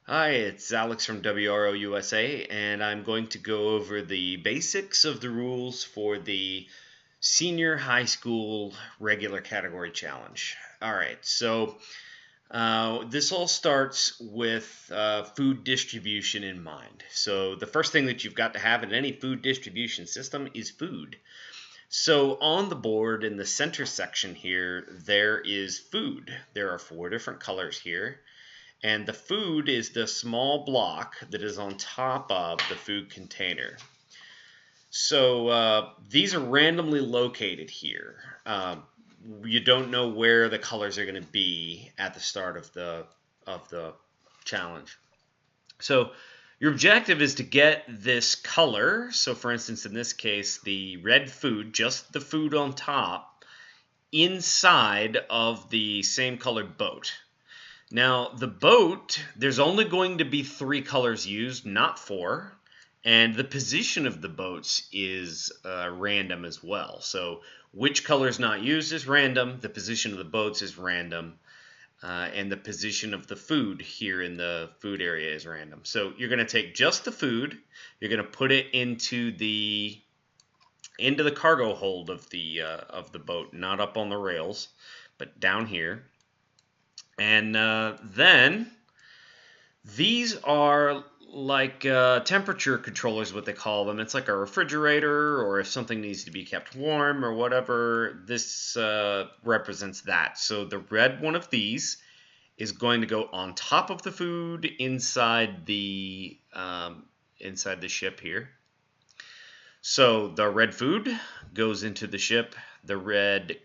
Hi, it's Alex from WRO USA, and I'm going to go over the basics of the rules for the Senior High School Regular Category Challenge. All right, so this all starts with food distribution in mind. So, the first thing that you've got to have in any food distribution system is food. So, on the board in the center section here, there is food. There are four different colors here. And the food is the small block that is on top of the food container. So these are randomly located here. You don't know where the colors are going to be at the start of the challenge. So your objective is to get this color. So for instance, in this case, the red food, just the food on top, inside of the same colored boat. Now, the boat, there's only going to be three colors used, not four. And the position of the boats is random as well. So, which color is not used is random, the position of the boats is random, and the position of the food here in the food area is random. So, you're going to take just the food, you're going to put it into the cargo hold of the boat, not up on the rails, but down here. And then these are like temperature controllers, what they call them. It's like a refrigerator, or if something needs to be kept warm or whatever, this represents that. So the red one of these is going to go on top of the food inside the ship here. So the red food goes into the ship. The red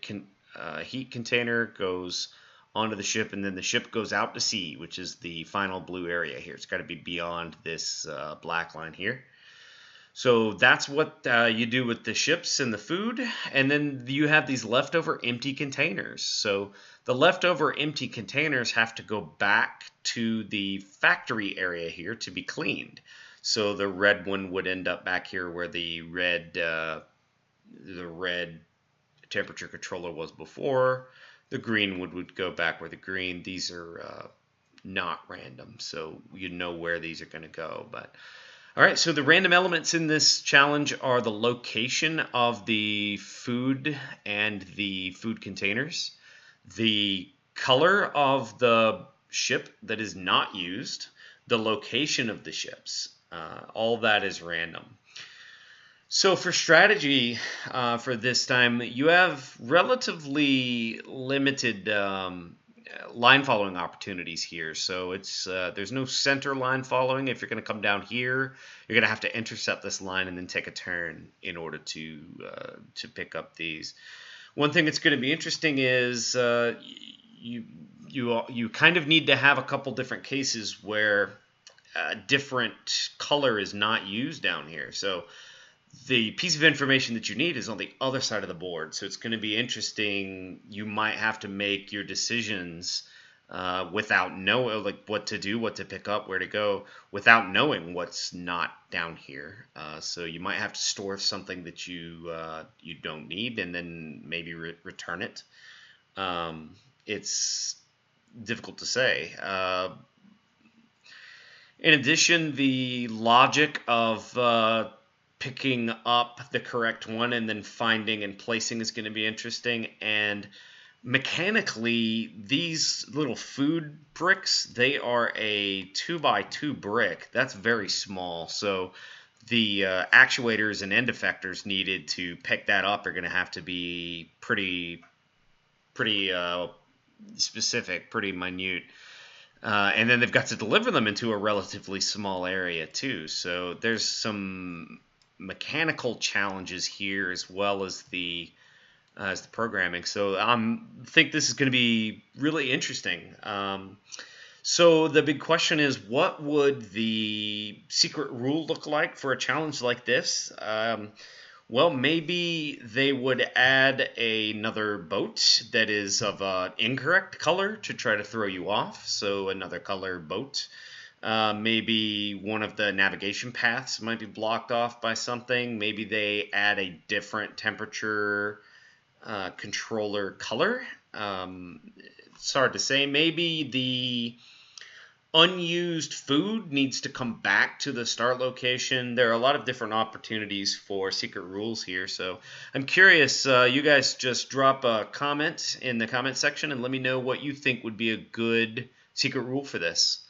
heat container goes onto the ship, and then the ship goes out to sea, which is the final blue area here. It's got to be beyond this black line here. So that's what you do with the ships and the food, and then you have these leftover empty containers. So the leftover empty containers have to go back to the factory area here to be cleaned. So the red one would end up back here where the red temperature controller was before. The green would go back where the green. These are not random, so you know where these are going to go. But all right, so the random elements in this challenge are the location of the food and the food containers, the color of the ship that is not used, the location of the ships. All that is random. So for strategy for this time, you have relatively limited line following opportunities here. So it's there's no center line following. If you're going to come down here, you're going to have to intercept this line and then take a turn in order to pick up these. One thing that's going to be interesting is you kind of need to have a couple different cases where a different color is not used down here. So the piece of information that you need is on the other side of the board. So it's going to be interesting. You might have to make your decisions without knowing, like what to do, what to pick up, where to go, without knowing what's not down here. So you might have to store something that you don't need, and then maybe return it. It's difficult to say. In addition, the logic of picking up the correct one and then finding and placing is going to be interesting. And mechanically, these little food bricks, they are a 2x2 brick. That's very small. So the actuators and end effectors needed to pick that up are going to have to be pretty specific, pretty minute. And then they've got to deliver them into a relatively small area too. So there's some mechanical challenges here as well as the programming. So I think this is going to be really interesting. So the big question is, what would the secret rule look like for a challenge like this? Well, maybe they would add another boat that is of an incorrect color to try to throw you off. So another color boat. Maybe one of the navigation paths might be blocked off by something. Maybe they add a different temperature controller color. It's hard to say. Maybe the unused food needs to come back to the start location. There are a lot of different opportunities for secret rules here. So I'm curious, you guys just drop a comment in the comment section and let me know what you think would be a good secret rule for this.